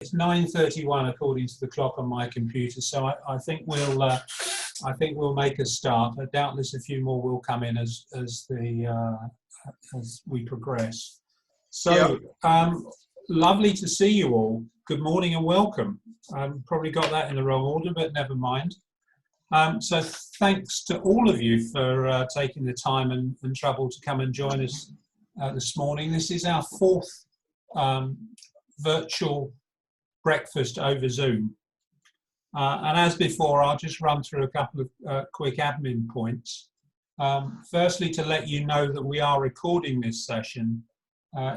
it's 9:31 according to the clock on my computer. So I think we'll make a start. Doubtless a few more will come in as we progress. So lovely to see you all. Good morning and welcome. Probably got that in the wrong order, but never mind. So thanks to all of you for taking the time and trouble to come and join us this morning. This is our fourth virtual breakfast over Zoom. And as before, I'll just run through a couple of quick admin points. Firstly, to let you know that we are recording this session.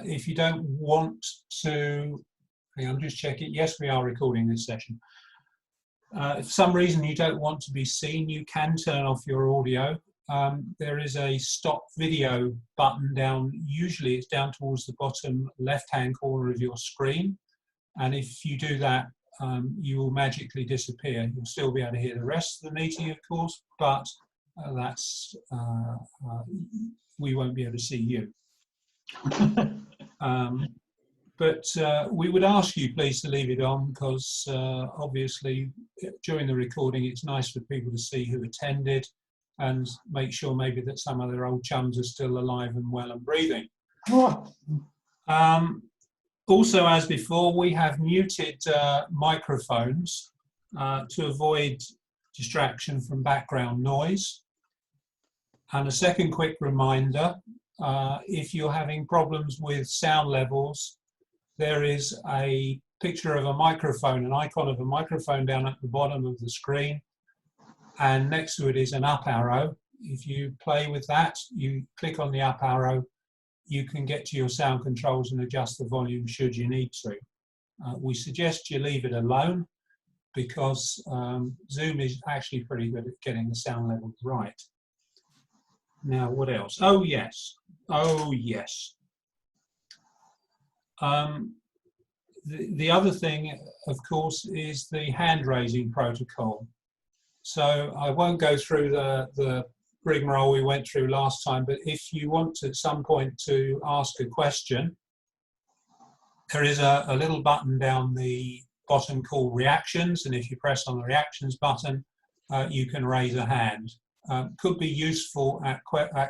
If you don't want to, I'm just checking. Yes, we are recording this session. If for some reason you don't want to be seen, you can turn off your audio. There is a stop video button down, usually it's down towards the bottom left-hand corner of your screen. And if you do that, you will magically disappear. You'll still be able to hear the rest of the meeting, of course, but we won't be able to see you. But we would ask you please to leave it on because obviously during the recording it's nice for people to see who attended and make sure maybe that some of their old chums are still alive and well and breathing. Also, as before, we have muted microphones to avoid distraction from background noise. And a second quick reminder, if you're having problems with sound levels, there is a picture of a microphone, an icon of a microphone down at the bottom of the screen, and next to it is an up arrow. If you play with that, you click on the up arrow, you can get to your sound controls and adjust the volume should you need to. We suggest you leave it alone because Zoom is actually pretty good at getting the sound levels right. Now, what else? Oh, yes. Oh, yes. The other thing, of course, is the hand-raising protocol. So I won't go through the rigmarole we went through last time, but if you want at some point to ask a question, there is a little button down the bottom called Reactions, and if you press on the Reactions button, you can raise a hand. Could be useful at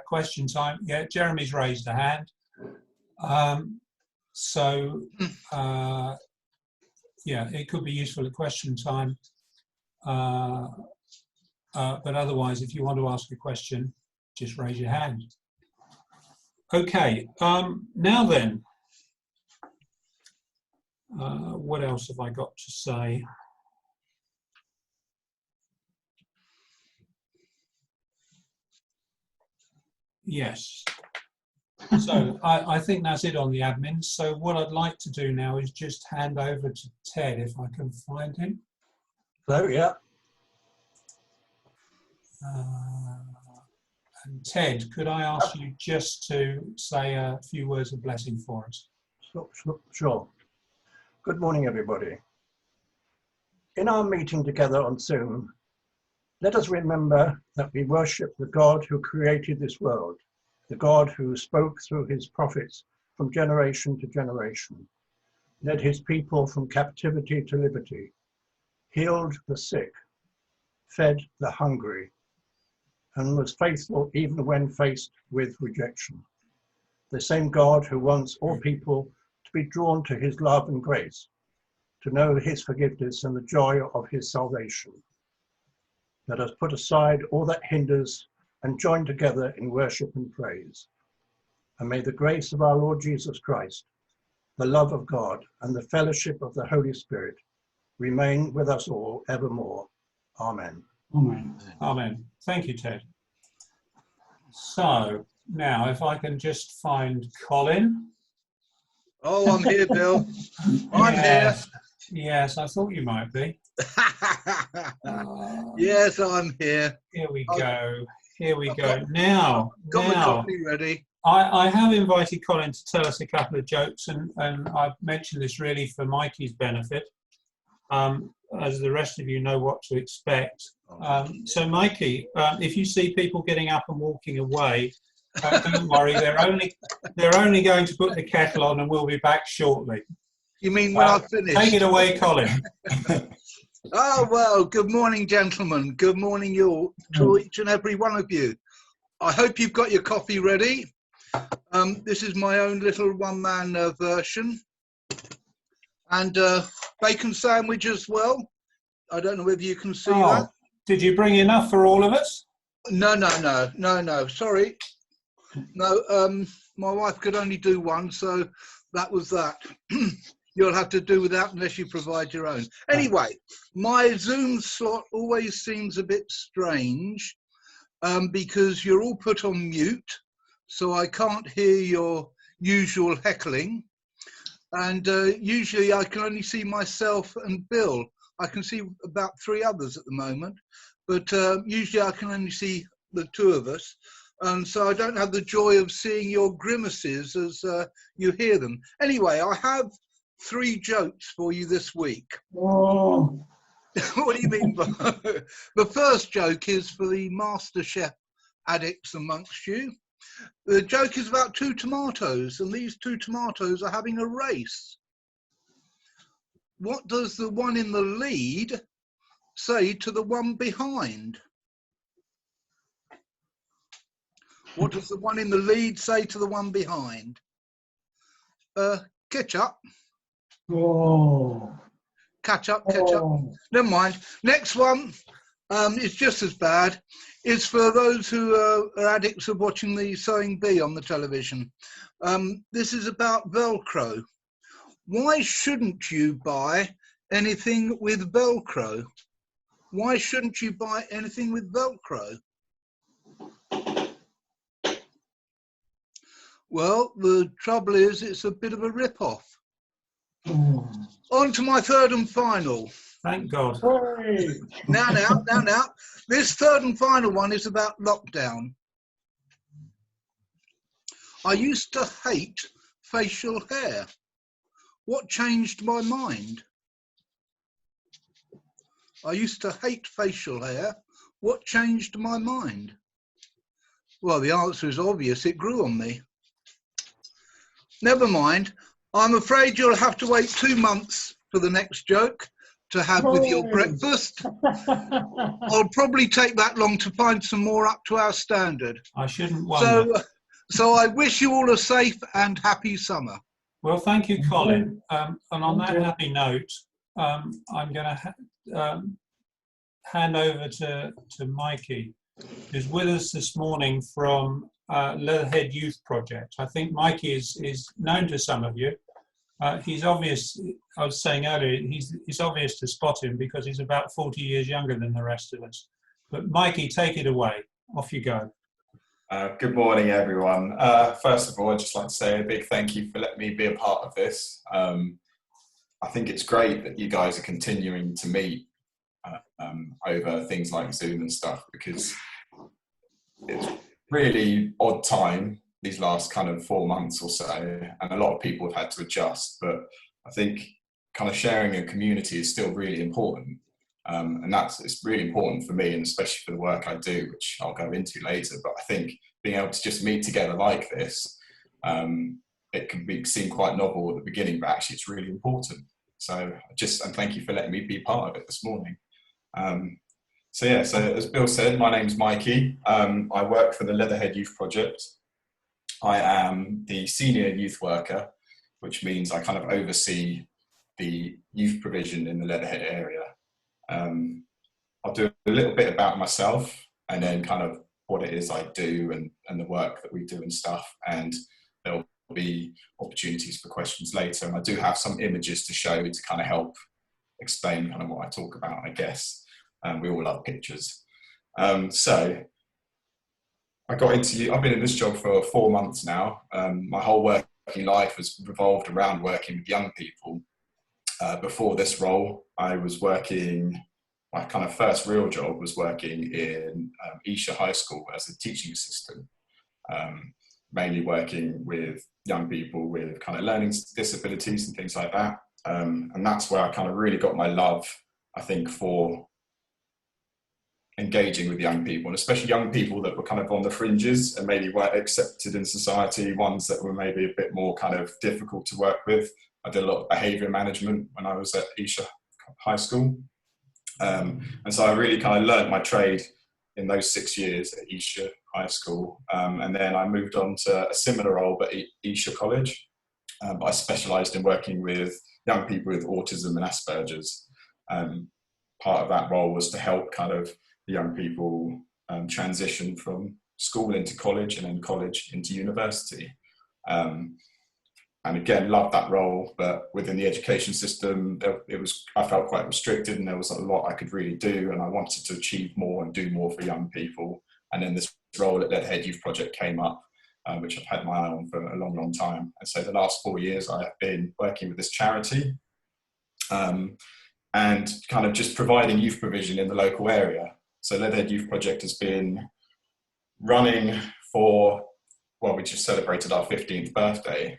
question time. Yeah, Jeremy's raised a hand. Yeah, it could be useful at question time. But otherwise, if you want to ask a question, just raise your hand. Okay, now then, what else have I got to say? Yes. So I think that's it on the admin. So what I'd like to do now is just hand over to Ted, if I can find him. Hello, yeah. And Ted, could I ask you just to say a few words of blessing for us? Sure. Good morning, everybody. In our meeting together on Zoom, let us remember that we worship the God who created this world, the God who spoke through his prophets from generation to generation, led his people from captivity to liberty, healed the sick, fed the hungry, and was faithful even when faced with rejection. The same God who wants all people to be drawn to his love and grace, to know his forgiveness and the joy of his salvation. Let us put aside all that hinders and join together in worship and praise. And may the grace of our Lord Jesus Christ, the love of God, and the fellowship of the Holy Spirit remain with us all evermore. Amen. Amen. Amen. Thank you, Ted. So now, if I can just find Colin. Oh, I'm here, Bill. I'm here. Yes, I thought you might be. Yes, I'm here. Here we go. Here we go. Now, got my coffee ready. I have invited Colin to tell us a couple of jokes, and I've mentioned this really for Mikey's benefit, as the rest of you know what to expect. So, Mikey, if you see people getting up and walking away, don't worry. They're only going to put the kettle on, and we'll be back shortly. You mean when I finish? Take it away, Colin. Oh, well, good morning, gentlemen. Good morning, you to each and every one of you. I hope you've got your coffee ready. This is my own little one-man version. And bacon sandwich as well. I don't know whether you can see that. Did you bring enough for all of us? No, sorry. No, my wife could only do one, so that was that. You'll have to do without unless you provide your own. Anyway, my Zoom slot always seems a bit strange because you're all put on mute, so I can't hear your usual heckling. And usually I can only see myself and Bill. I can see about 3 others at the moment, but usually I can only see the 2 of us. So I don't have the joy of seeing your grimaces as you hear them. Anyway, I have 3 jokes for you this week. Oh. What do you mean by the first joke is for the master chef addicts amongst you. The joke is about 2 tomatoes, and these 2 tomatoes are having a race. What does the one in the lead say to the one behind? What does the one in the lead say to the one behind? Ketchup. Oh. Ketchup. Oh. Never mind. Next one is just as bad. It's for those who are addicts of watching the Sewing Bee on the television. This is about Velcro. Why shouldn't you buy anything with Velcro? Why shouldn't you buy anything with Velcro? Well, the trouble is it's a bit of a rip-off. Oh. On to my third and final. Thank God. Hey. Now. This third and final one is about lockdown. I used to hate facial hair. What changed my mind? I used to hate facial hair. What changed my mind? Well, the answer is obvious. It grew on me. Never mind. I'm afraid you'll have to wait 2 months for the next joke to have with your breakfast. I'll probably take that long to find some more up to our standard. I shouldn't wonder. So I wish you all a safe and happy summer. Well, thank you, Colin. And on that happy note, I'm going to hand over to Mikey, who's with us this morning from Leatherhead Youth Project. I think Mikey is known to some of you. He's obvious, I was saying earlier, he's obvious to spot him because he's about 40 years younger than the rest of us. But Mikey, take it away. Off you go. Good morning, everyone. First of all, I'd just like to say a big thank you for letting me be a part of this. I think it's great that you guys are continuing to meet over things like Zoom and stuff, because it's really odd time these last kind of 4 months or so, and a lot of people have had to adjust, but I think kind of sharing a community is still really important. And it's really important for me, and especially for the work I do, which I'll go into later. But I think being able to just meet together like this, it can seem quite novel at the beginning, but actually it's really important. So and thank you for letting me be part of it this morning. So as Bill said, my name's Mikey. I work for the Leatherhead Youth Project. I am the senior youth worker, which means I kind of oversee the youth provision in the Leatherhead area. I'll do a little bit about myself and then kind of what it is I do and the work that we do and stuff. And there'll be opportunities for questions later. And I do have some images to show to kind of help explain kind of what I talk about, I guess. We all love pictures. So I've been in this job for 4 months now. My whole working life has revolved around working with young people. Before this role, I was working, my kind of first real job was working in Esher High School as a teaching assistant, mainly working with young people with kind of learning disabilities and things like that. And that's where I kind of really got my love, I think, for engaging with young people, and especially young people that were kind of on the fringes and maybe weren't accepted in society, ones that were maybe a bit more kind of difficult to work with. I did a lot of behaviour management when I was at Esher High School. And so I really kind of learnt my trade in those 6 years at Esher High School. And then I moved on to a similar role, but at Esher College. But I specialised in working with young people with autism and Asperger's. Part of that role was to help kind of the young people transition from school into college and then college into university. And again, loved that role, but within the education system, I felt quite restricted, and there was a lot I could really do, and I wanted to achieve more and do more for young people. And then this role at Leatherhead Youth Project came up, which I've had my eye on for a long, long time. And so the last 4 years I have been working with this charity, and kind of just providing youth provision in the local area. So Leatherhead Youth Project has been running for, well, we just celebrated our 15th birthday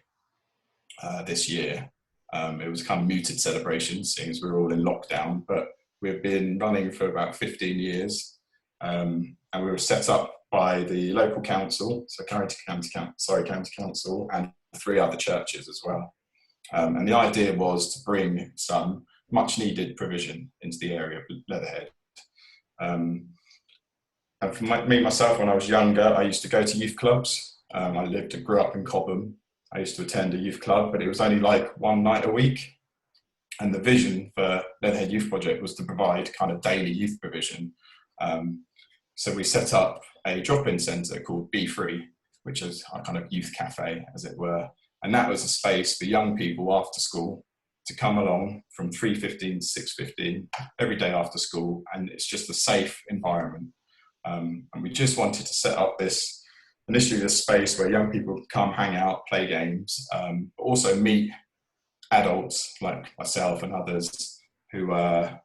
this year. It was kind of muted celebration, seeing as we were all in lockdown, but we've been running for about 15 years. And we were set up by the local council, so County Council, and 3 other churches as well. And the idea was to bring some much needed provision into the area of Leatherhead. And for myself, when I was younger, I used to go to youth clubs. I grew up in Cobham. I used to attend a youth club, but it was only like one night a week. And the vision for Leatherhead Youth Project was to provide kind of daily youth provision. So we set up a drop-in centre called Be Free, which is our kind of youth cafe, as it were. And that was a space for young people after school to come along from 3:15 to 6:15 every day after school. And it's just a safe environment. And we just wanted to set up initially this space where young people could come, hang out, play games, but also meet adults like myself and others who are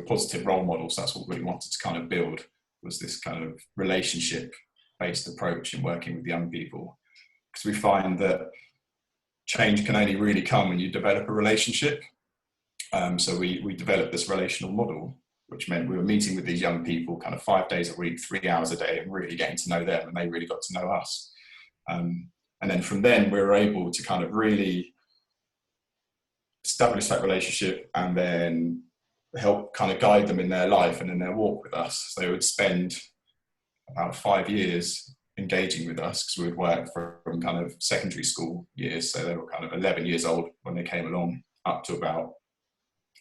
positive role models. That's what we wanted to kind of build, was this kind of relationship-based approach in working with young people. Because we find that change can only really come when you develop a relationship. So we developed this relational model, which meant we were meeting with these young people kind of 5 days a week, 3 hours a day, and really getting to know them, and they really got to know us. And then from then we were able to kind of really establish that relationship and then help kind of guide them in their life and in their walk with us. So they would spend about 5 years engaging with us, because we would work from kind of secondary school years. So they were kind of 11 years old when they came along, up to about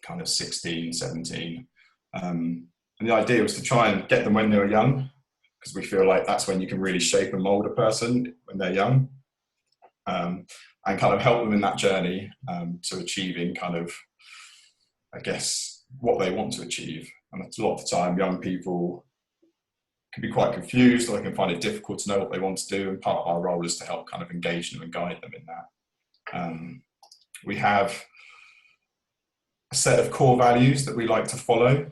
kind of 16, 17. And the idea was to try and get them when they were young, because we feel like that's when you can really shape and mold a person, when they're young, and kind of help them in that journey to achieving kind of, I guess, what they want to achieve. And a lot of the time, young people can be quite confused, or they can find it difficult to know what they want to do. And part of our role is to help kind of engage them and guide them in that. We have a set of core values that we like to follow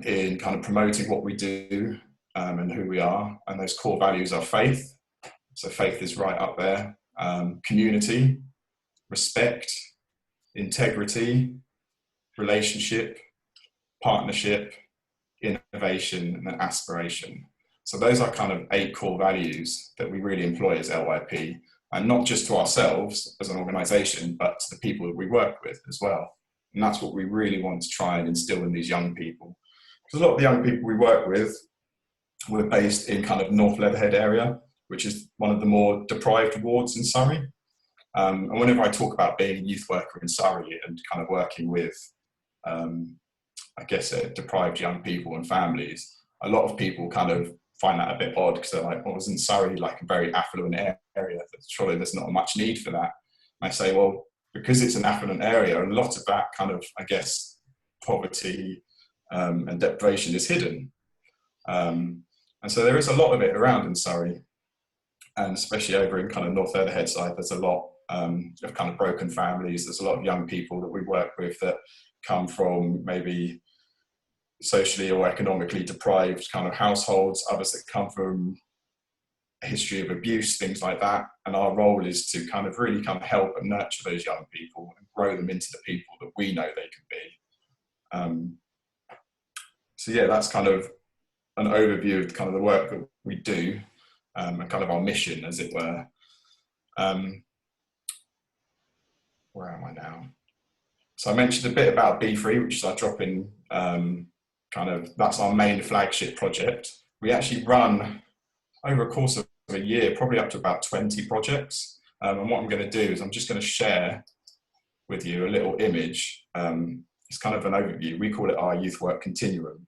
in kind of promoting what we do and who we are. And those core values are faith. So faith is right up there. Community, respect, integrity, relationship, partnership, innovation, and aspiration. So those are kind of 8 core values that we really employ as LYP, and not just to ourselves as an organisation, but to the people that we work with as well. And that's what we really want to try and instill in these young people. Because a lot of the young people we work with, we're based in kind of North Leatherhead area, which is one of the more deprived wards in Surrey. And whenever I talk about being a youth worker in Surrey and kind of working with, I guess, deprived young people and families, a lot of people kind of find that a bit odd, because they're like, well, isn't Surrey like a very affluent area? Surely there's not much need for that. And I say, well, because it's an affluent area, a lot of that kind of, I guess, poverty and deprivation is hidden. And so there is a lot of it around in Surrey, and especially over in kind of North Leatherhead side, there's a lot of kind of broken families. There's a lot of young people that we work with that come from maybe socially or economically deprived kind of households, others that come from a history of abuse, things like that. And our role is to kind of really kind of help and nurture those young people and grow them into the people that we know they can be. So yeah, that's kind of an overview of kind of the work that we do, and kind of our mission, as it were. where am I now? So I mentioned a bit about B3, which is our drop-in that's our main flagship project. We actually run over a course of a year, probably up to about 20 projects. And what I'm going to do is I'm just going to share with you a little image. It's kind of an overview. We call it our youth work continuum.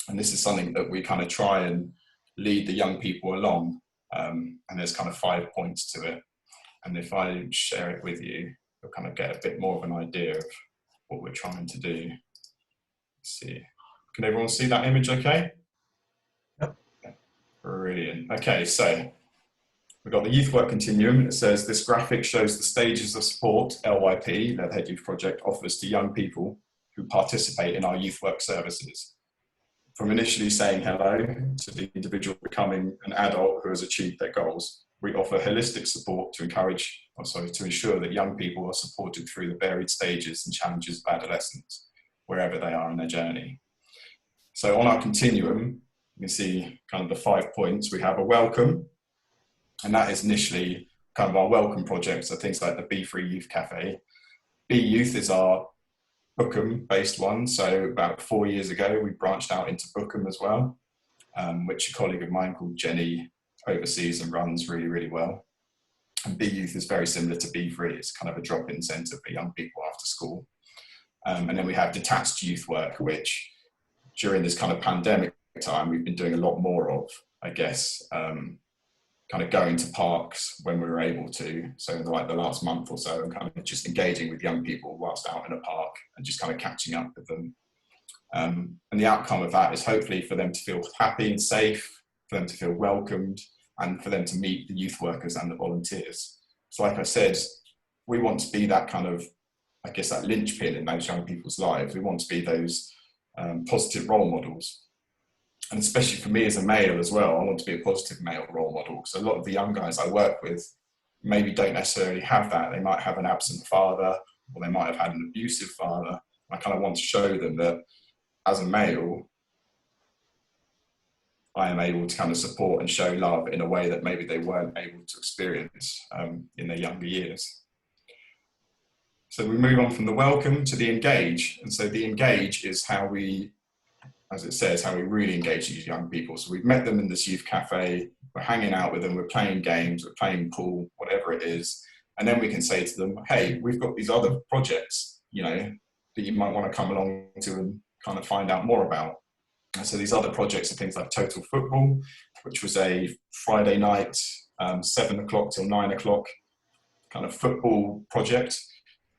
And this is something that we kind of try and lead the young people along. And there's kind of 5 points to it. And if I share it with you, you'll kind of get a bit more of an idea of what we're trying to do. Let's see. Can everyone see that image okay? Yep. Brilliant. Okay, so we've got the youth work continuum. It says this graphic shows the stages of support LYP, Leatherhead Youth Project, offers to young people who participate in our youth work services. From initially saying hello to the individual becoming an adult who has achieved their goals, we offer holistic support to to ensure that young people are supported through the varied stages and challenges of adolescence, wherever they are in their journey. So on our continuum, you can see kind of the 5 points. We have a welcome, and that is initially kind of our welcome projects, so things like the B3 Youth Cafe. B Youth is our Bookham based one. So about 4 years ago, we branched out into Bookham as well, which a colleague of mine called Jenny oversees and runs really, really well. And B Youth is very similar to B3. It's kind of a drop-in centre for young people after school. And then we have detached youth work, which during this kind of pandemic time, we've been doing a lot more of, I guess, kind of going to parks when we were able to. So like the last month or so, and kind of just engaging with young people whilst out in a park and just kind of catching up with them. And the outcome of that is hopefully for them to feel happy and safe, for them to feel welcomed, and for them to meet the youth workers and the volunteers. So like I said, we want to be that kind of, I guess, that linchpin in those young people's lives. We want to be those positive role models. And especially for me as a male as well, I want to be a positive male role model. So a lot of the young guys I work with maybe don't necessarily have that. They might have an absent father, or they might have had an abusive father. I kind of want to show them that as a male, I am able to kind of support and show love in a way that maybe they weren't able to experience in their younger years. So we move on from the welcome to the engage. And so the engage is how we, as it says, how we really engage these young people. So we've met them in this youth cafe, we're hanging out with them, we're playing games, we're playing pool, whatever it is. And then we can say to them, hey, we've got these other projects, you know, that you might want to come along to and kind of find out more about. And so these other projects are things like Total Football, which was a Friday night, 7 o'clock till 9 o'clock kind of football project,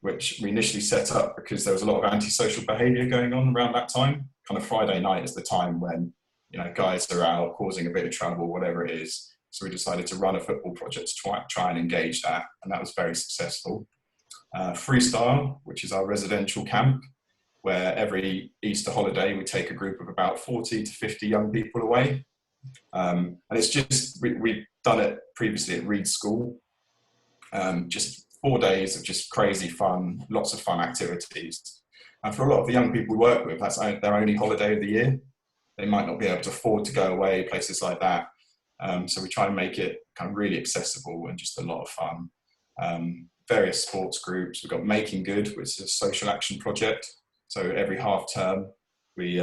which we initially set up because there was a lot of antisocial behaviour going on around that time. Kind of Friday night is the time when, you know, guys are out causing a bit of trouble, whatever it is. So we decided to run a football project to try and engage that, and that was very successful. Freestyle, which is our residential camp, where every Easter holiday we take a group of about 40 to 50 young people away. And it's just, we've done it previously at Reed School, just 4 days of just crazy fun, lots of fun activities. And for a lot of the young people we work with, that's their only holiday of the year. They might not be able to afford to go away, places like that. So we try and make it kind of really accessible and just a lot of fun. Various sports groups. We've got Making Good, which is a social action project. So every half term, we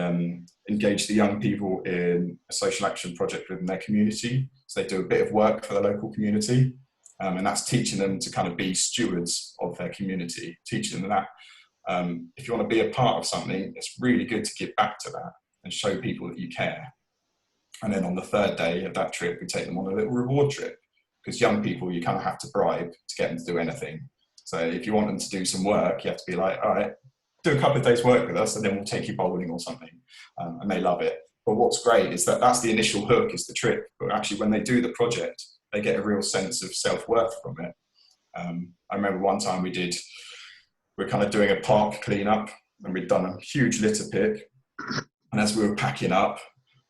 engage the young people in a social action project within their community. So they do a bit of work for the local community. And that's teaching them to kind of be stewards of their community, teaching them that if you want to be a part of something, it's really good to give back to that and show people that you care. And then on the third day of that trip, we take them on a little reward trip, because young people, you kind of have to bribe to get them to do anything. So if you want them to do some work, you have to be like, all right, do a couple of days work with us and then we'll take you bowling or something. And they love it. But what's great is that that's the initial hook, is the trip. But actually when they do the project, they get a real sense of self-worth from it. I remember one time we're kind of doing a park cleanup, and we'd done a huge litter pick. And as we were packing up,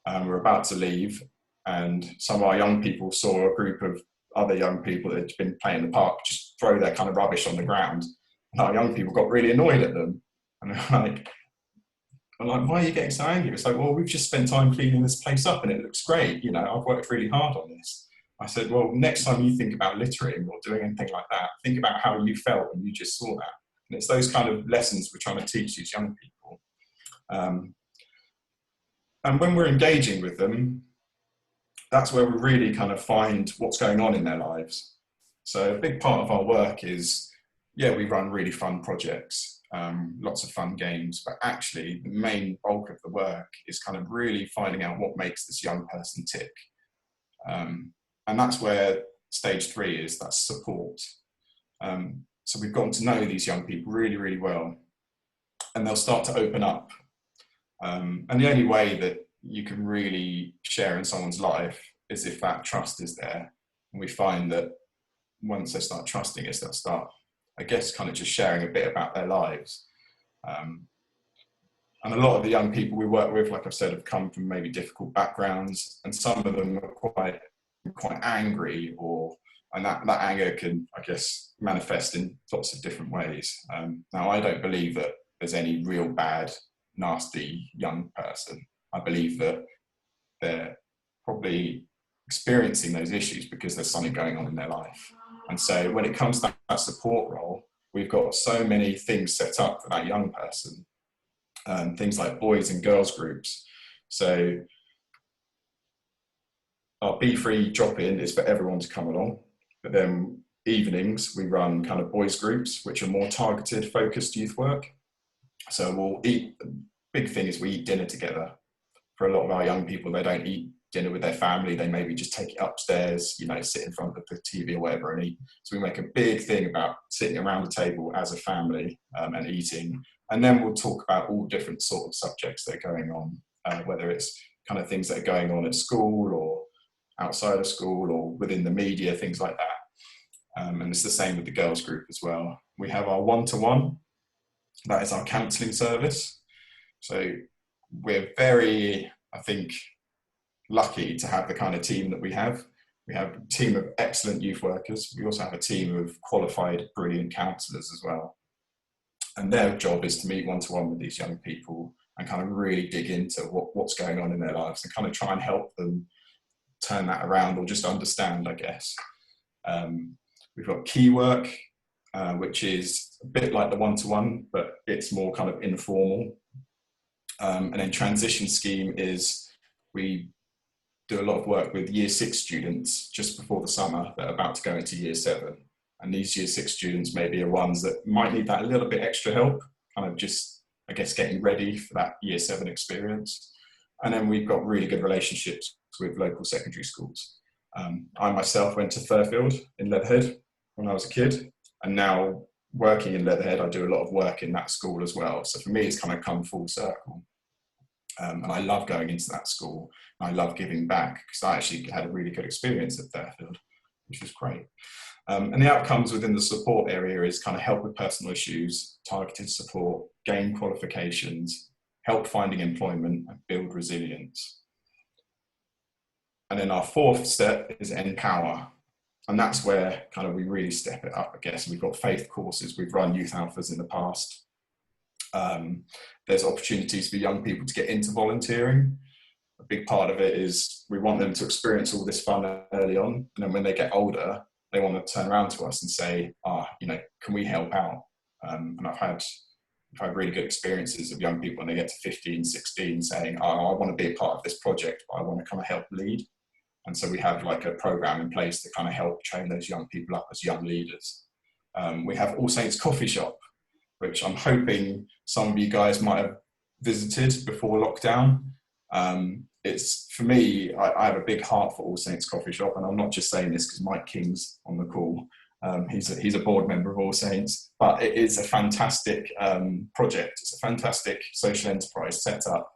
we were about to leave, and some of our young people saw a group of other young people that had been playing in the park just throw their kind of rubbish on the ground. And our young people got really annoyed at them. And I'm like, why are you getting so angry? It's like, well, we've just spent time cleaning this place up and it looks great. You know, I've worked really hard on this. I said, well, next time you think about littering or doing anything like that, think about how you felt when you just saw that. And it's those kind of lessons we're trying to teach these young people. And when we're engaging with them, that's where we really kind of find what's going on in their lives. So a big part of our work is, yeah, we run really fun projects, lots of fun games, but actually the main bulk of the work is kind of really finding out what makes this young person tick. And that's where stage 3 is, that's support. So we've gotten to know these young people really, really well, and they'll start to open up. And the only way that you can really share in someone's life is if that trust is there. And we find that once they start trusting us, they'll start, I guess, kind of just sharing a bit about their lives. And a lot of the young people we work with, like I've said, have come from maybe difficult backgrounds, and some of them are quite angry, and that anger can, I guess, manifest in lots of different ways. Now, I don't believe that there's any real bad, nasty young person. I believe that they're probably experiencing those issues because there's something going on in their life. And so when it comes to that support role, we've got so many things set up for that young person, things like boys and girls groups. So our Be Free drop-in is for everyone to come along, but then evenings we run kind of boys groups, which are more targeted, focused youth work. So we'll eat, the big thing is we eat dinner together. For a lot of our young people, they don't eat dinner with their family, they maybe just take it upstairs, you know, sit in front of the TV or whatever and eat. So we make a big thing about sitting around the table as a family and eating. And then we'll talk about all different sort of subjects that are going on, whether it's kind of things that are going on at school or outside of school or within the media, things like that. And it's the same with the girls group as well. We have our one-to-one, that is our counselling service. So we're very, I think, lucky to have the kind of team that we have. We have a team of excellent youth workers. We also have a team of qualified, brilliant counsellors as well. And their job is to meet one-to-one with these young people and kind of really dig into what's going on in their lives and kind of try and help them turn that around or just understand, I guess. We've got key work, which is a bit like the one-to-one, but it's more kind of informal. And then transition scheme is we do a lot of work with year 6 students just before the summer that are about to go into year 7. And these year 6 students maybe are ones that might need that a little bit extra help, kind of just, I guess, getting ready for that year 7 experience. And then we've got really good relationships with local secondary schools. I myself went to Fairfield in Leatherhead when I was a kid, and now working in Leatherhead, I do a lot of work in that school as well. So for me, it's kind of come full circle. And I love going into that school. I love giving back because I actually had a really good experience at Fairfield, which was great. And the outcomes within the support area is kind of help with personal issues, targeted support, gain qualifications, help finding employment, and build resilience. And then our 4th step is empower. And that's where kind of we really step it up, I guess. We've got faith courses, we've run youth alphas in the past. There's opportunities for young people to get into volunteering. A big part of it is we want them to experience all this fun early on. And then when they get older, they want to turn around to us and say, you know, can we help out? And I've had really good experiences of young people when they get to 15, 16 saying, I want to be a part of this project, but I want to kind of help lead. And so we have like a program in place to kind of help train those young people up as young leaders. We have All Saints Coffee Shop, which I'm hoping some of you guys might have visited before lockdown. It's, for me, I have a big heart for All Saints Coffee Shop, and I'm not just saying this because Mike King's on the call. He's a board member of All Saints, but it is a fantastic project. It's a fantastic social enterprise set up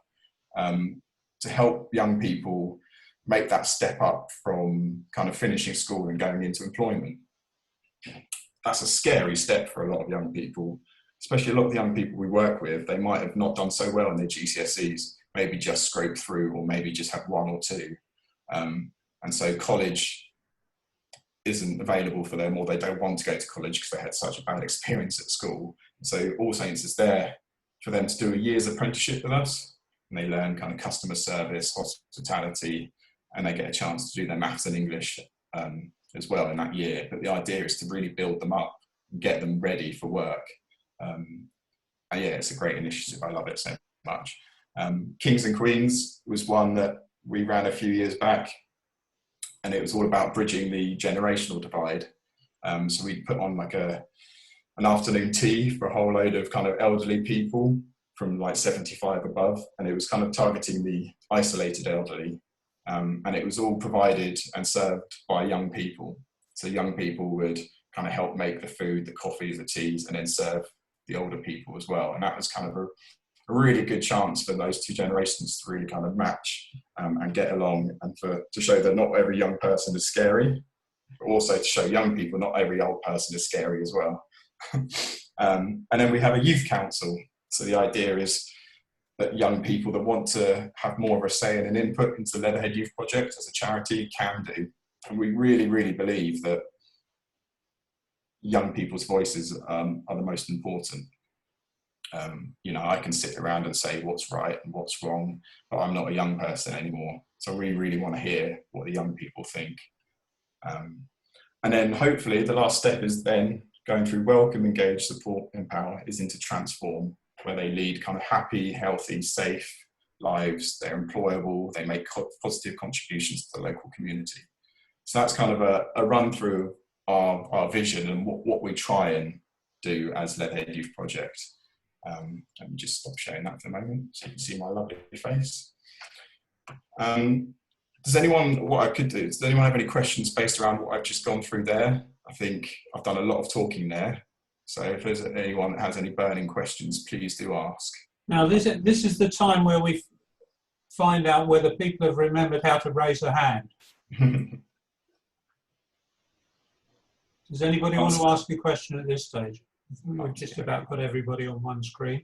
to help young people make that step up from kind of finishing school and going into employment. That's a scary step for a lot of young people, especially a lot of the young people we work with. They might have not done so well in their GCSEs, maybe just scraped through, or maybe just have 1 or 2. And so college isn't available for them, or they don't want to go to college because they had such a bad experience at school. So All Saints is there for them to do a year's apprenticeship with us, and they learn kind of customer service, hospitality, and they get a chance to do their maths and English as well in that year. But the idea is to really build them up and get them ready for work. And yeah, it's a great initiative. I love it so much. Kings and Queens was one that we ran a few years back, and it was all about bridging the generational divide. So we put on like an afternoon tea for a whole load of kind of elderly people from like 75 above, and it was kind of targeting the isolated elderly. And it was all provided and served by young people. So young people would kind of help make the food, the coffees, the teas, and then serve the older people as well. And that was kind of a really good chance for those two generations to really kind of match and get along, and to show that not every young person is scary, but also to show young people not every old person is scary as well. And then we have a youth council. So the idea is that young people that want to have more of a say and an input into the Leatherhead Youth Project as a charity can do. And we really, really believe that young people's voices are the most important. You know, I can sit around and say what's right and what's wrong, but I'm not a young person anymore. So we really want to hear what the young people think. And then hopefully the last step is then going through welcome, engage, support, empower is into transform, where they lead kind of happy, healthy, safe lives. They're employable, they make positive contributions to the local community. So that's kind of a run through our vision and what we try and do as Leatherhead Youth Project. Let me just stop sharing that for a moment so you can see my lovely face. Does anyone have any questions based around what I've just gone through there? I think I've done a lot of talking there. So if there's anyone that has any burning questions, please do ask. Now, this is the time where we find out whether people have remembered how to raise a hand. Does anybody want to ask a question at this stage? We've just about got everybody on one screen.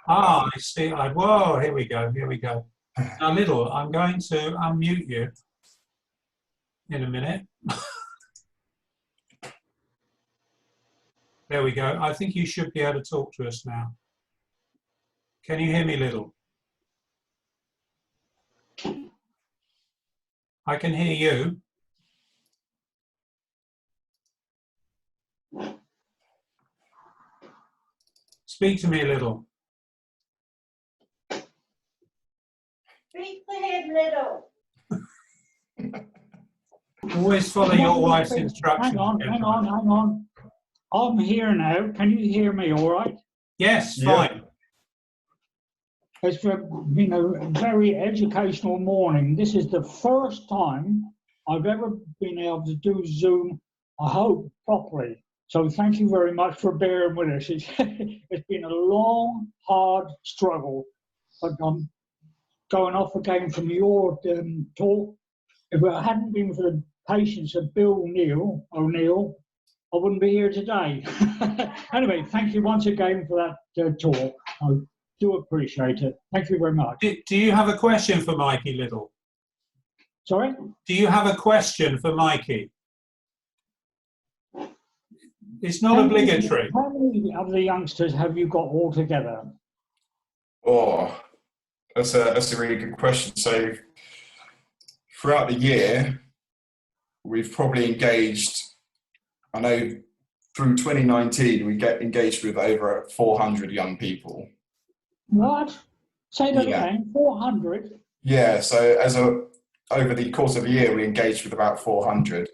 Ah, I see. Whoa, here we go. Now, Little, I'm going to unmute you in a minute. There we go. I think you should be able to talk to us now. Can you hear me, Little? I can hear you. Speak to me a little. Speak to him, Little. Always follow your wife's instructions. Hang on. I'm here now. Can you hear me all right? Yes, Yeah. fine. It's been a very educational morning. This is the first time I've ever been able to do Zoom, I hope, properly. So thank you very much for bearing with us. It's been a long, hard struggle. But I'm going off again from your talk. If it hadn't been for the patience of Bill O'Neill, I wouldn't be here today. Anyway, thank you once again for that talk. I do appreciate it. Thank you very much. Do you have a question for Mikey, Little? Sorry? Do you have a question for Mikey? It's not obligatory. How many of the youngsters have you got all together? Oh, that's a really good question. So throughout the year, we've probably engaged, I know through 2019, we get engaged with over 400 young people. What? Say that again, 400? Yeah, so over the course of a year, we engaged with about 400.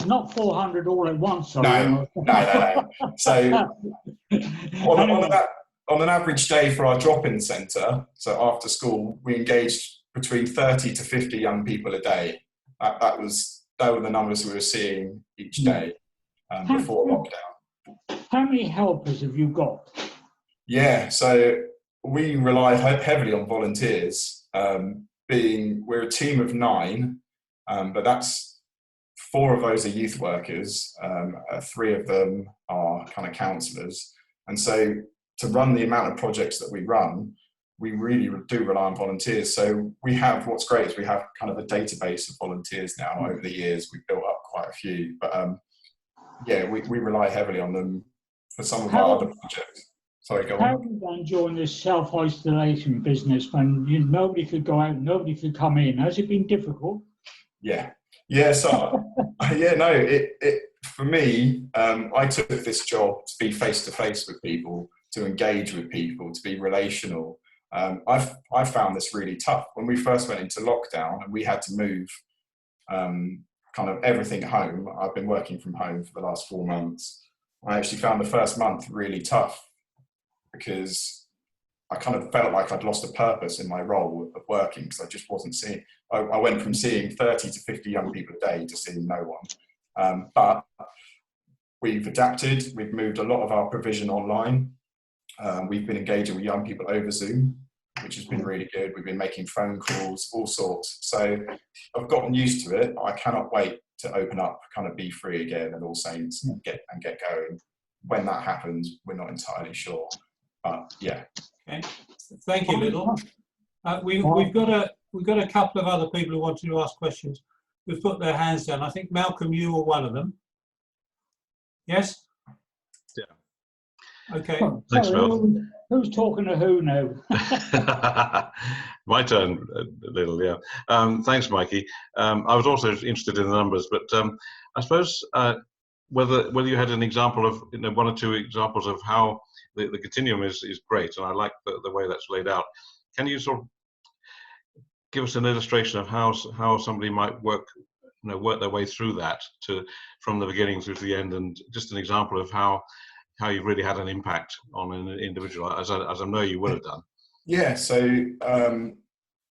Not 400 all at once. Sorry. No. So on an average day for our drop-in centre, so after school, we engaged between 30 to 50 young people a day. That were the numbers we were seeing each day before lockdown. How many helpers have you got? Yeah, so we rely heavily on volunteers. We're a team of 9, but that's 4 of those are youth workers, 3 of them are kind of counsellors. And so to run the amount of projects that we run, we really do rely on volunteers. So what's great is we have kind of a database of volunteers now. Over the years, we've built up quite a few, but we rely heavily on them for some of our other projects. Sorry, go on. How have you done during this self-isolation business when nobody could go out, nobody could come in? Has it been difficult? Yeah. Yeah, so for me, I took this job to be face to face with people, to engage with people, to be relational. I found this really tough when we first went into lockdown and we had to move kind of everything home. I've been working from home for the last 4 months. I actually found the first month really tough because I kind of felt like I'd lost a purpose in my role of working because I just wasn't seeing. I went from seeing 30 to 50 young people a day to seeing no one. But we've adapted. We've moved a lot of our provision online. We've been engaging with young people over Zoom, which has been really good. We've been making phone calls, all sorts. So I've gotten used to it. I cannot wait to open up, kind of be free again and All Saints and get going. When that happens, we're not entirely sure. But yeah. Okay. Thank you, Little. We've got a couple of other people who wanted to ask questions. Who've put their hands down. I think Malcolm, you were one of them. Yes. Yeah. Okay. Thanks, Phil. Who's talking to who now? My turn, Little. Yeah. Thanks, Mikey. I was also interested in the numbers, but I suppose whether you had an example of, one or two examples of how the continuum is great, and I like the way that's laid out. Can you sort of give us an illustration of how somebody might work their way through that from the beginning through to the end, and just an example of how you've really had an impact on an individual, as I know you would have done. Yeah, so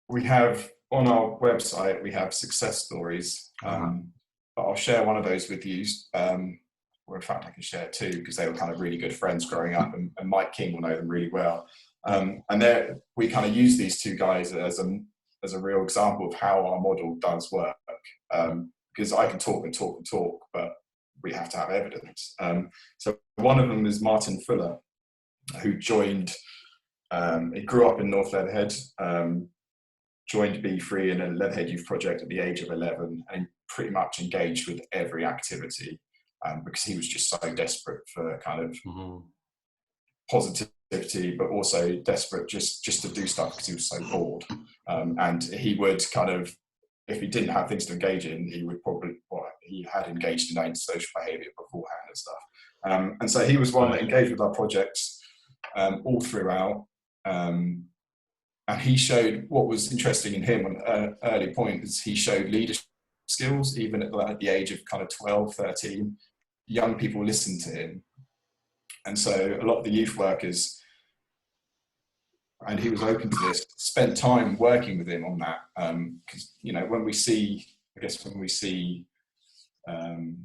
we have on our website, we have success stories, but I'll share one of those with you. Or in fact, I can share two because they were kind of really good friends growing up, and Mike King will know them really well. And we kind of use these two guys as a real example of how our model does work. Because I can talk and talk and talk, but we have to have evidence. So one of them is Martin Fuller, who joined, he grew up in North Leatherhead, joined Be Free in a Leatherhead Youth Project at the age of 11, and pretty much engaged with every activity because he was just so desperate for kind of positivity, but also desperate just to do stuff because he was so bored. And he would kind of, if he didn't have things to engage in, he would probably, he had engaged in antisocial behaviour beforehand and stuff. And so he was one that engaged with our projects all throughout. And he showed, what was interesting in him at an early point is he showed leadership skills, even at the age of kind of 12, 13. Young people listened to him. And so a lot of the youth workers, and he was open to this, spent time working with him on that. Because, when we see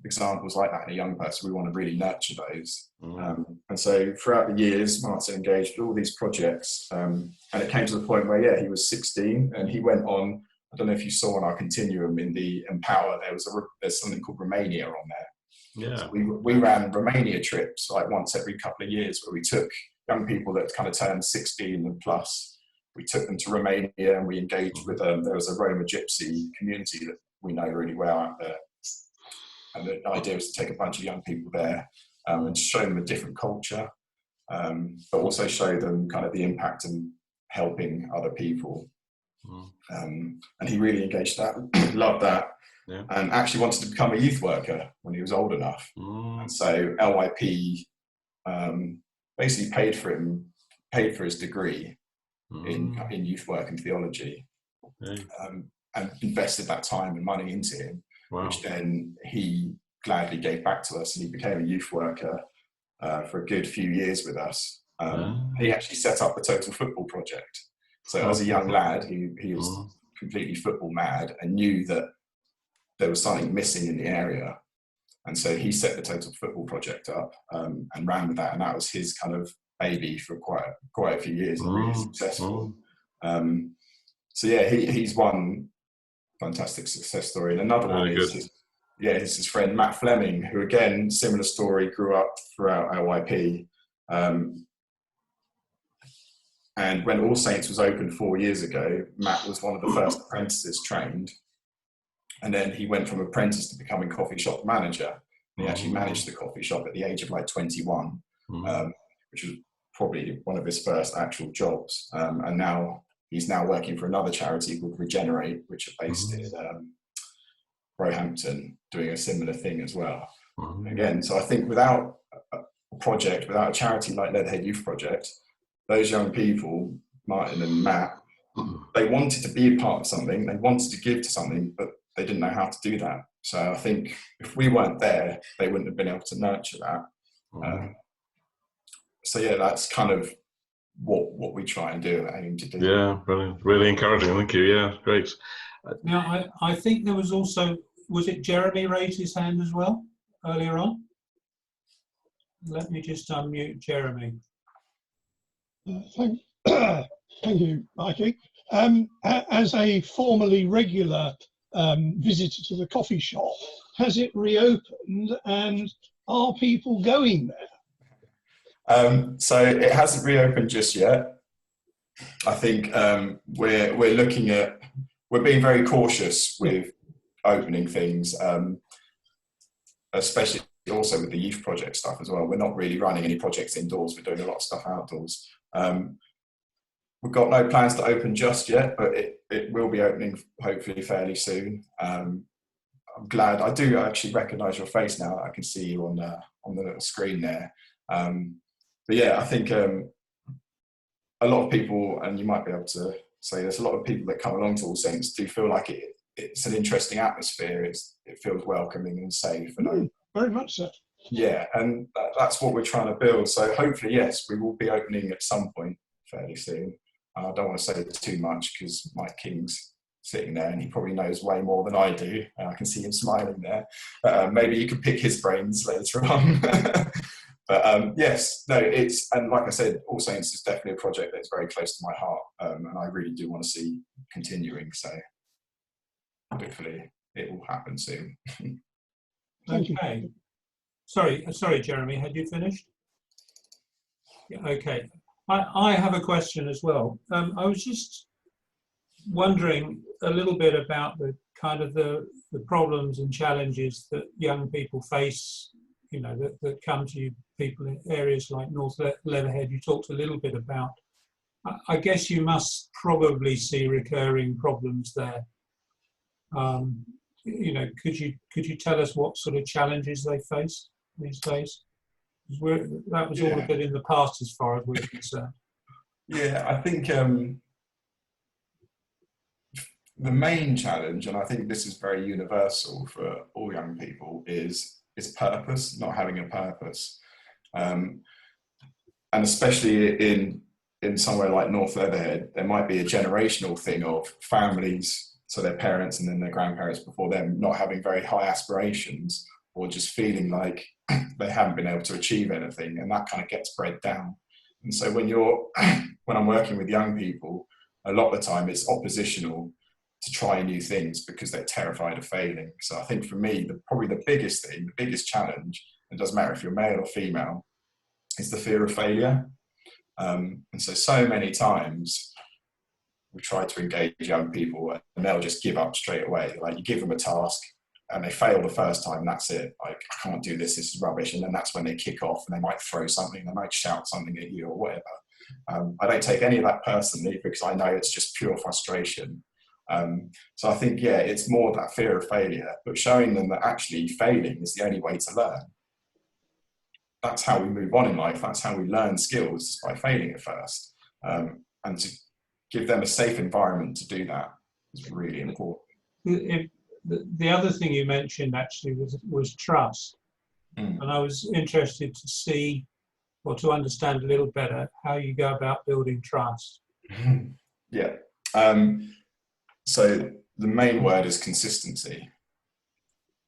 examples like that in a young person, we want to really nurture those. And so throughout the years, Martin engaged with all these projects. And it came to the point where, he was 16 and he went on, I don't know if you saw on our continuum in the Empower, there's something called Romania on there. Yeah. So we ran Romania trips like once every couple of years where we took young people that kind of turned 16 and plus. We took them to Romania and we engaged with them. There was a Roma Gypsy community that we know really well out there. And the idea was to take a bunch of young people there and show them a different culture, but also show them kind of the impact and helping other people. And he really engaged that, loved that, and actually wanted to become a youth worker when he was old enough. And so LYP basically paid for his degree in youth work and theology, and invested that time and money into him, which then he gladly gave back to us, and he became a youth worker for a good few years with us. He actually set up the Total Football Project. So as a young lad, he was completely football mad and knew that there was something missing in the area. And so he set the Total Football Project up and ran with that. And that was his kind of baby for quite a few years, and really successful. He's one fantastic success story. And another one is his friend Matt Fleming, who again, similar story, grew up throughout LYP. And when All Saints was opened 4 years ago, Matt was one of the first apprentices trained. And then he went from apprentice to becoming coffee shop manager. And he actually managed the coffee shop at the age of like 21, which was probably one of his first actual jobs. And now he's working for another charity called Regenerate, which are based Roehampton doing a similar thing as well. Mhm. Again, so I think without a project, without a charity like Leatherhead Youth Project, those young people, Martin and Matt, they wanted to be a part of something, they wanted to give to something, but they didn't know how to do that. So I think if we weren't there, they wouldn't have been able to nurture that. So yeah, that's kind of what we try and do, aim to do. Yeah, brilliant. Really encouraging. Thank you. Yeah, great. Now, I think there was also, was it Jeremy raised his hand as well earlier on? Let me just unmute Jeremy. Thank you, Mikey. As a formerly regular visitor to the coffee shop, has it reopened and are people going there? So it hasn't reopened just yet. I think we're looking at, we're being very cautious with opening things, especially also with the youth project stuff as well. We're not really running any projects indoors. We're doing a lot of stuff outdoors. We've got no plans to open just yet, but it will be opening hopefully fairly soon. I'm glad. I do actually recognise your face now. I can see you on the little screen there. But yeah, I think a lot of people, and you might be able to say there's a lot of people that come along to All Saints do feel like it's an interesting atmosphere. It feels welcoming and safe. And Very much so. yeah, and that's what we're trying to build. So hopefully, yes, we will be opening at some point fairly soon. I don't want to say too much because Mike King's sitting there and he probably knows way more than I do. I can see him smiling there. Maybe you can pick his brains later on. But yes, no, and like I said, All Saints is definitely a project that's very close to my heart, and I really do want to see continuing. So hopefully it will happen soon. Thank Okay. you. Sorry, Jeremy, had you finished? Yeah, okay. I have a question as well. I was just wondering a little bit about the kind of the problems and challenges that young people face, you know, that come to you, people in areas like North Leatherhead. You talked a little bit about. I guess you must probably see recurring problems there. You know, could you tell us what sort of challenges they face these days? That was all a bit in the past as far as we're concerned. Yeah, I think the main challenge, and I think this is very universal for all young people, is purpose, not having a purpose. And especially in somewhere like North Leatherhead, there might be a generational thing of families, so their parents and then their grandparents before them, not having very high aspirations or just feeling like they haven't been able to achieve anything, and that kind of gets bred down. And so when I'm working with young people, a lot of the time it's oppositional to try new things because they're terrified of failing. So I think for me, probably the biggest thing, the biggest challenge, it doesn't matter if you're male or female, is the fear of failure. And so many times we try to engage young people and they'll just give up straight away. Like you give them a task and they fail the first time, that's it. Like, I can't do this, this is rubbish. And then that's when they kick off and they might throw something, they might shout something at you or whatever. I don't take any of that personally because I know it's just pure frustration. So I think, yeah, it's more that fear of failure, but showing them that actually failing is the only way to learn. That's how we move on in life. That's how we learn skills, by failing at first. And to give them a safe environment to do that is really important. The other thing you mentioned actually was trust. And I was interested to see or to understand a little better how you go about building trust. Yeah. So the main word is consistency.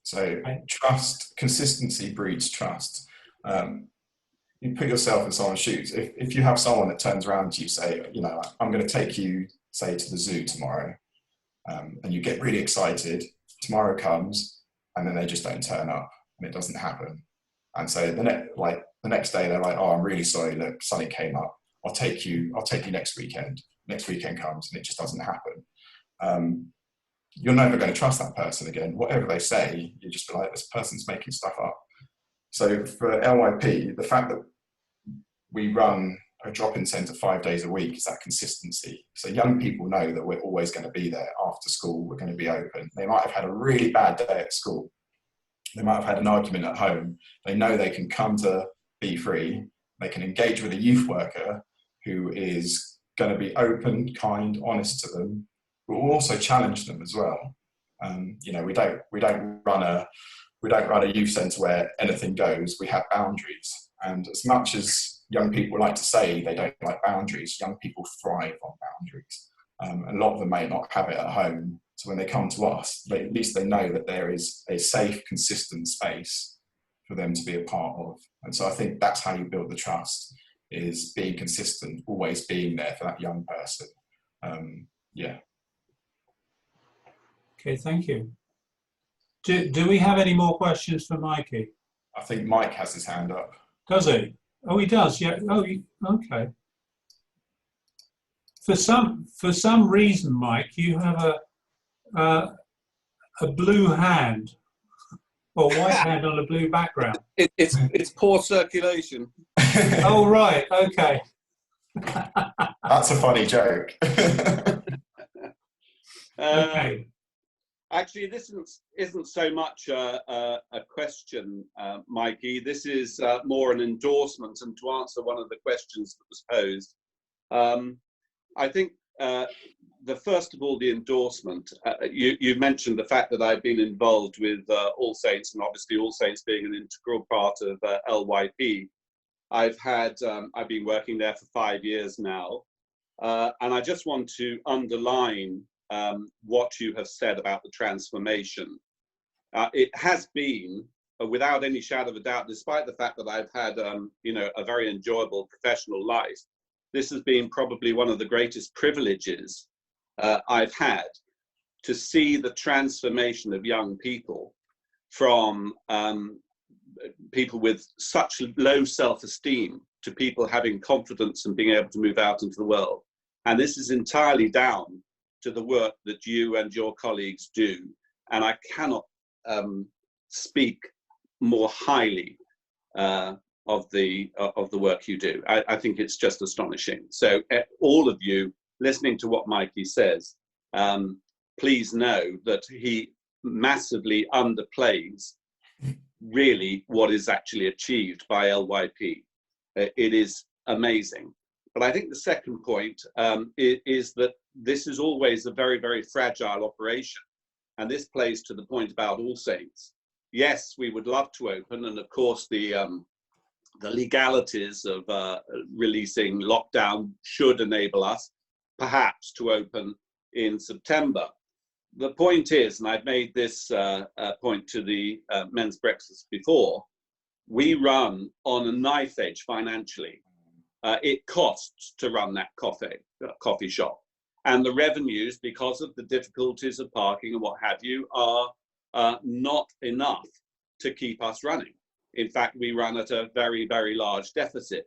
So trust, consistency breeds trust. You put yourself in someone's shoes. If you have someone that turns around to you, say, you know, I'm going to take you, say, to the zoo tomorrow, and you get really excited, tomorrow comes, and then they just don't turn up, and it doesn't happen. And so the next day they're like, oh, I'm really sorry, look, something came up. I'll take you next weekend. Next weekend comes, and it just doesn't happen. You're never going to trust that person again. Whatever they say, you just be like, this person's making stuff up. So for LYP, the fact that we run a drop-in centre 5 days a week is that consistency. So young people know that we're always going to be there after school, we're going to be open. They might have had a really bad day at school. They might have had an argument at home. They know they can come to Be Free. They can engage with a youth worker who is going to be open, kind, honest to them, but will also challenge them as well. You know, we don't run a youth centre where anything goes. We have boundaries, and as much as young people like to say they don't like boundaries, young people thrive on boundaries. A lot of them may not have it at home. So when they come to us, at least they know that there is a safe, consistent space for them to be a part of. And so I think that's how you build the trust, is being consistent, always being there for that young person. Yeah. Okay, thank you. Do we have any more questions for Mikey? I think Mike has his hand up. Does he? Oh, he does. Yeah. Oh, okay. For some reason, Mike, you have a blue hand, or white hand on a blue background. It's poor circulation. Oh, right. Okay. That's a funny joke. Okay. Actually, this isn't so much a question, Mikey. This is more an endorsement, and to answer one of the questions that was posed. I think first of all, the endorsement. You mentioned the fact that I've been involved with All Saints, and obviously All Saints being an integral part of LYP. I've been working there for 5 years now, and I just want to underline what you have said about the transformation. It has been, without any shadow of a doubt, despite the fact that I've had, a very enjoyable professional life, this has been probably one of the greatest privileges I've had, to see the transformation of young people from people with such low self-esteem to people having confidence and being able to move out into the world. And this is entirely down to the work that you and your colleagues do. And I cannot speak more highly of the work you do. I think it's just astonishing. So all of you listening to what Mikey says, please know that he massively underplays really what is actually achieved by LYP. It is amazing. But I think the second point is that this is always a very, very fragile operation. And this plays to the point about All Saints. Yes, we would love to open, and of course the legalities of releasing lockdown should enable us perhaps to open in September. The point is, and I've made this point to the men's breakfast before, we run on a knife edge financially. It costs to run that coffee shop. And the revenues, because of the difficulties of parking and what have you, are not enough to keep us running. In fact, we run at a very, very large deficit.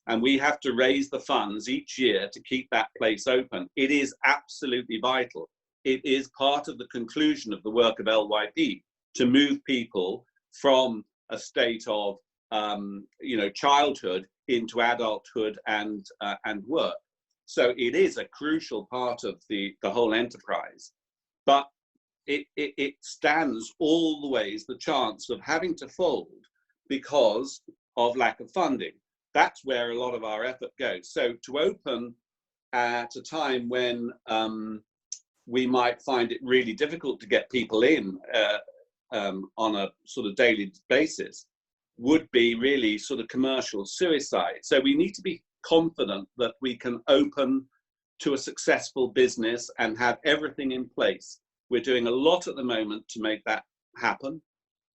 And we have to raise the funds each year to keep that place open. It is absolutely vital. It is part of the conclusion of the work of LYP to move people from a state of childhood into adulthood and work. So it is a crucial part of the whole enterprise. But it stands always the chance of having to fold because of lack of funding. That's where a lot of our effort goes. So to open at a time when we might find it really difficult to get people in on a sort of daily basis would be really sort of commercial suicide. So we need to be confident that we can open to a successful business and have everything in place. We're doing a lot at the moment to make that happen.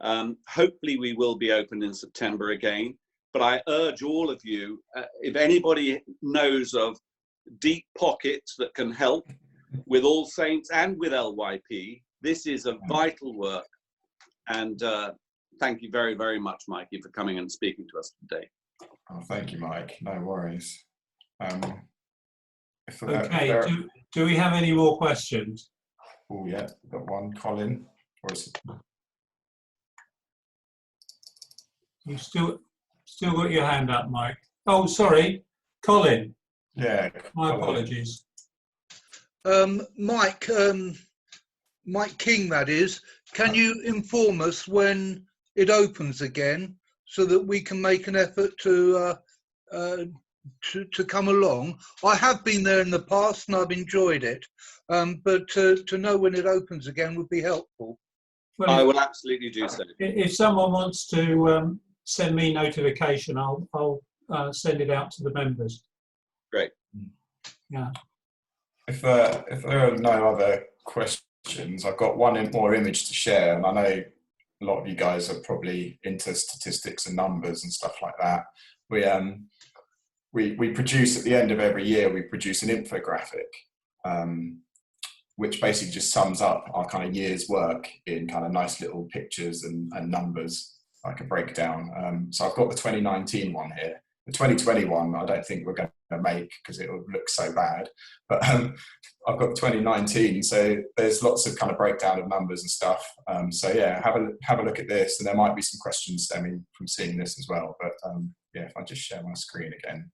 Hopefully we will be open in September again, but I urge all of you, if anybody knows of deep pockets that can help with All Saints and with LYP, this is a vital work. And thank you very, very much, Mikey, for coming and speaking to us today. Oh, thank you, Mike. No worries. Okay, do we have any more questions? Oh, yeah, we've got one. Colin. Or is it... You still got your hand up, Mike. Oh, sorry. Colin, Yeah. my apologies. Mike, Mike King, that is. Can you inform us when it opens again, so that we can make an effort to come along? I have been there in the past and I've enjoyed it, but to know when it opens again would be helpful. Well, I will absolutely do so. if someone wants to send me notification, I'll send it out to the members. Great. Yeah. If there are no other questions, I've got one more image to share, and I know a lot of you guys are probably into statistics and numbers and stuff like that. We produce at the end of every year, we produce an infographic, which basically just sums up our kind of year's work in kind of nice little pictures and numbers, like a breakdown. So I've got the 2019 one here. The 2021, I don't think we're going to make because it will look so bad. But I've got 2019, so there's lots of kind of breakdown of numbers and stuff. So yeah, have a look at this, and there might be some questions stemming from seeing this as well. But yeah, if I just share my screen again,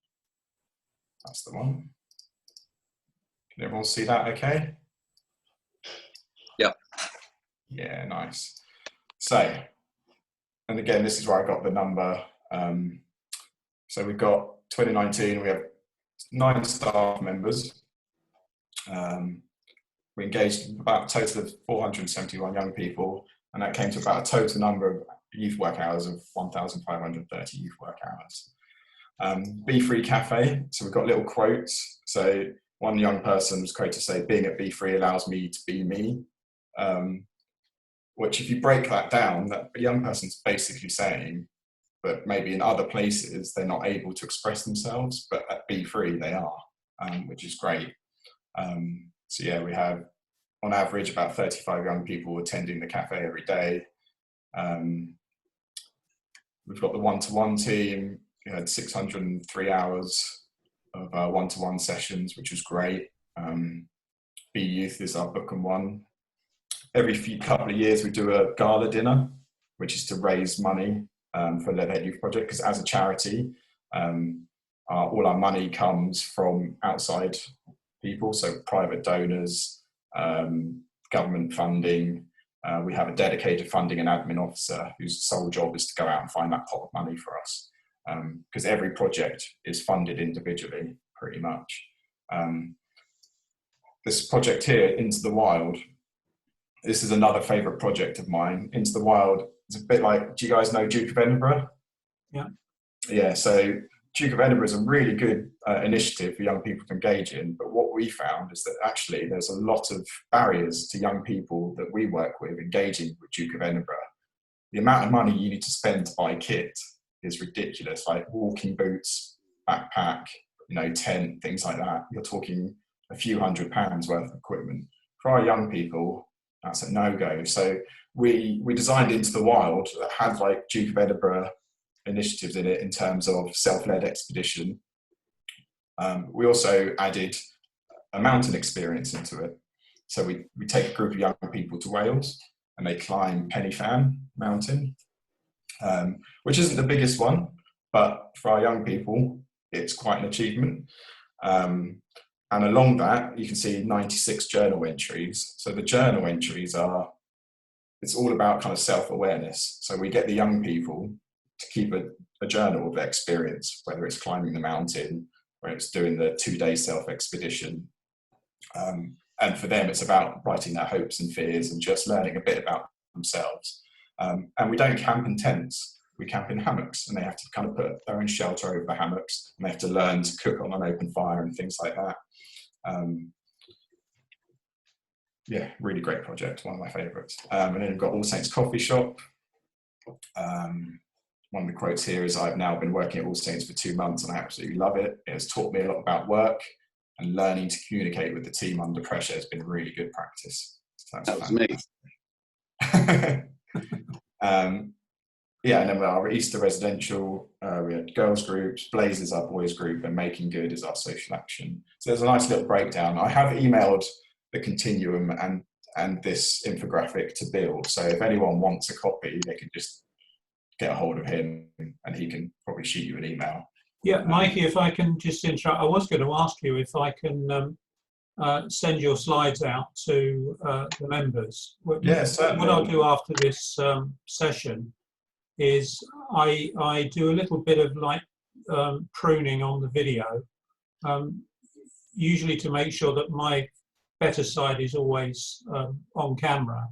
that's the one. Can everyone see that? Okay. Yeah. Yeah, nice. So, and again, this is where I got the number. So we've got 2019, we have 9 staff members. We engaged about a total of 471 young people, and that came to about a total number of youth work hours of 1,530 youth work hours. Be Free Cafe, so we've got little quotes. So one young person was quoted to say, "Being at Be Free allows me to be me," which if you break that down, that a young person's basically saying, but maybe in other places they're not able to express themselves, but at Be Free they are, which is great. So yeah, we have on average about 35 young people attending the cafe every day. We've got the one-to-one team. We had 603 hours of one-to-one sessions, which was great. Be Youth is our book and one. Every couple of years we do a gala dinner, which is to raise money for Leatherhead Youth Project, because as a charity, all our money comes from outside people, so private donors, government funding. We have a dedicated funding and admin officer whose sole job is to go out and find that pot of money for us, because every project is funded individually, pretty much. This project here, Into the Wild, this is another favourite project of mine. Into the Wild, it's a bit like, do you guys know Duke of Edinburgh? Yeah. Yeah, so Duke of Edinburgh is a really good initiative for young people to engage in, but what we found is that actually there's a lot of barriers to young people that we work with engaging with Duke of Edinburgh. The amount of money you need to spend to buy kit is ridiculous, like walking boots, backpack, tent, things like that. You're talking a few £100 worth of equipment. For our young people, that's a no-go. So we designed Into the Wild that had like Duke of Edinburgh initiatives in it in terms of self-led expedition. We also added a mountain experience into it. So we take a group of young people to Wales and they climb Pen y Fan mountain, which isn't the biggest one, but for our young people, it's quite an achievement. And along that, you can see 96 journal entries. So the journal entries it's all about kind of self-awareness. So we get the young people to keep a journal of their experience, whether it's climbing the mountain, whether it's doing the 2-day self-expedition. And for them, it's about writing their hopes and fears and just learning a bit about themselves. And we don't camp in tents, we camp in hammocks, and they have to kind of put their own shelter over the hammocks, and they have to learn to cook on an open fire and things like that. Yeah, really great project, one of my favourites. And then we've got All Saints Coffee Shop. One of the quotes here is, "I've now been working at All Saints for 2 months and I absolutely love it. It has taught me a lot about work, and learning to communicate with the team under pressure has been really good practice." So that was me. Yeah, and then our Easter residential, we had girls groups, Blaze is our boys group, and Making Good is our social action. So there's a nice little breakdown. I have emailed the continuum and this infographic to Bill. So if anyone wants a copy, they can just get a hold of him and he can probably shoot you an email. Yeah, Mikey, if I can just interrupt, I was going to ask you if I can send your slides out to the members. Yeah, certainly. What I'll do after this session is I do a little bit of like pruning on the video, usually to make sure that my better side is always on camera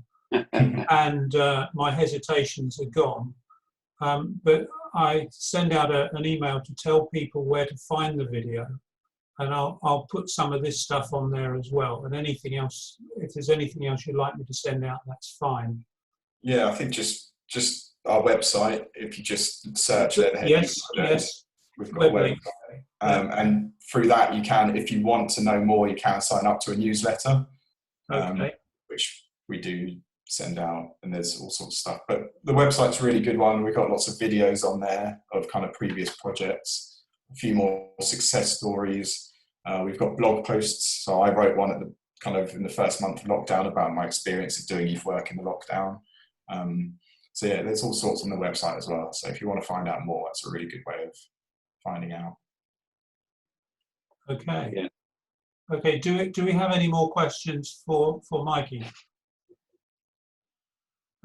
and my hesitations are gone. But I send out an email to tell people where to find the video, and I'll put some of this stuff on there as well. And anything else, if there's anything else you'd like me to send out, that's fine. Yeah, I think just our website. If you just search Leatherhead Yes, yes, we've got a website, and through that you can, if you want to know more, you can sign up to a newsletter, which we do send out, and there's all sorts of stuff. But the website's a really good one. We've got lots of videos on there of kind of previous projects, a few more success stories. We've got blog posts. So I wrote one at the kind of in the first month of lockdown about my experience of doing youth work in the lockdown. So yeah, there's all sorts on the website as well. So if you want to find out more, that's a really good way of finding out. Okay. Yeah. Okay. Do we have any more questions for Mikey?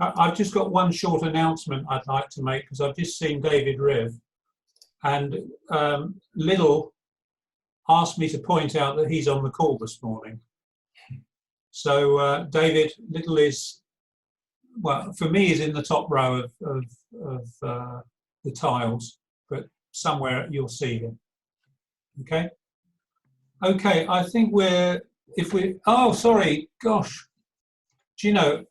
I've just got one short announcement I'd like to make, because I've just seen David Riv, and Little asked me to point out that he's on the call this morning. So David, Little is, well, for me, is in the top row of the tiles, but somewhere you'll see him. Okay. Okay, I think oh, sorry, gosh. Do you know,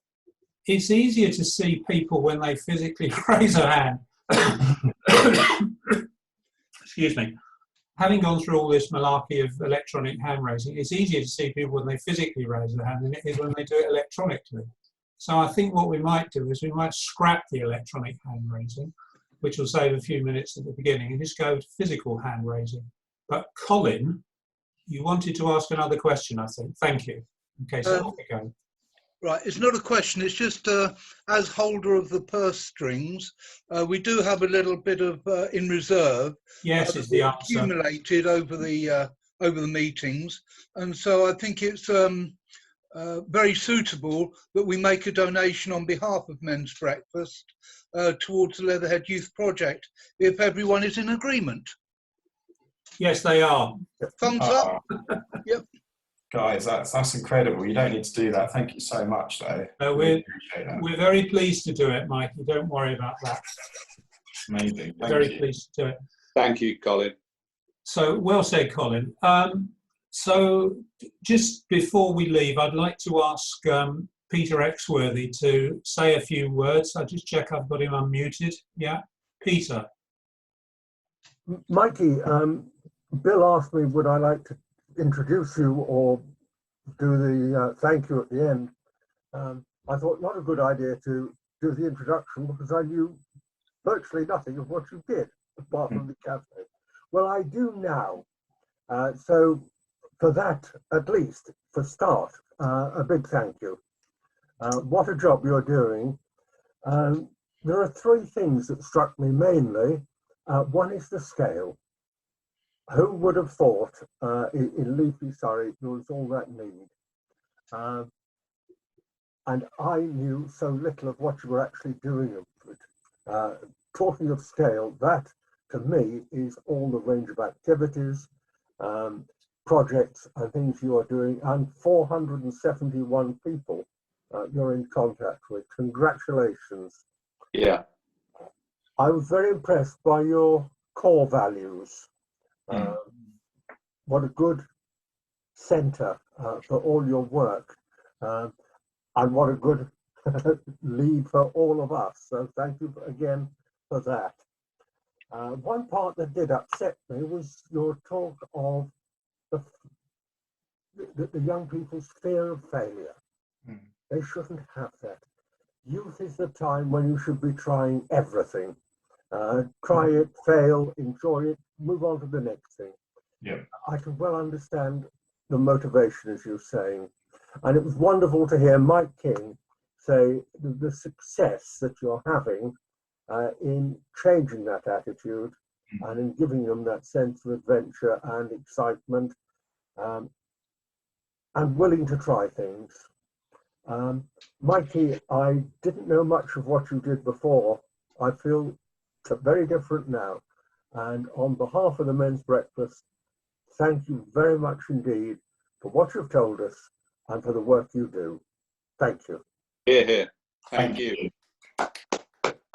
it's easier to see people when they physically raise a hand. Excuse me. Having gone through all this malarkey of electronic hand raising, it's easier to see people when they physically raise their hand than it is when they do it electronically. So I think what we might do is we might scrap the electronic hand raising, which will save a few minutes at the beginning, and just go to physical hand raising. But Colin, you wanted to ask another question, I think. Thank you. Okay, so off we go. Right, it's not a question, it's just as holder of the purse strings, we do have a little bit of in reserve. Yes, is the answer. Accumulated over the meetings, and so I think it's very suitable that we make a donation on behalf of Men's Breakfast towards the Leatherhead Youth Project, if everyone is in agreement. Yes, they are. Thumbs up. Yep. Guys, that's incredible. You don't need to do that. Thank you so much, though. No, we're very pleased to do it, Mikey. Don't worry about that. Amazing. Very pleased to do it. Thank you, Colin. So well said, Colin. So just before we leave, I'd like to ask Peter Exworthy to say a few words. I'll just check I've got him unmuted. Yeah, Peter. Mikey, Bill asked me would I like to introduce you or do the thank you at the end. I thought not a good idea to do the introduction because I knew virtually nothing of what you did apart from the cafe. Well, I do now. So for that, at least for start, a big thank you. What a job you're doing. There are three things that struck me mainly. One is the scale. Who would have thought in Leafy Surrey there was all that need? And I knew so little of what you were actually doing of it. Talking of scale, that to me is all the range of activities, projects and things you are doing, and 471 people you're in contact with. Congratulations. Yeah. I was very impressed by your core values. What a good centre for all your work, and what a good lead for all of us. So thank you again for that. One part that did upset me was your talk of the young people's fear of failure. They shouldn't have that. Youth is the time when you should be trying everything. Try it, fail, enjoy it, move on to the next thing. Yeah. I can well understand the motivation, as you're saying. And it was wonderful to hear Mike King say the success that you're having in changing that attitude and in giving them that sense of adventure and excitement, and willing to try things. Mikey, I didn't know much of what you did before. I feel very different now. And on behalf of the Men's Breakfast, thank you very much indeed for what you've told us and for the work you do. Thank you. Hear, hear. Thank you.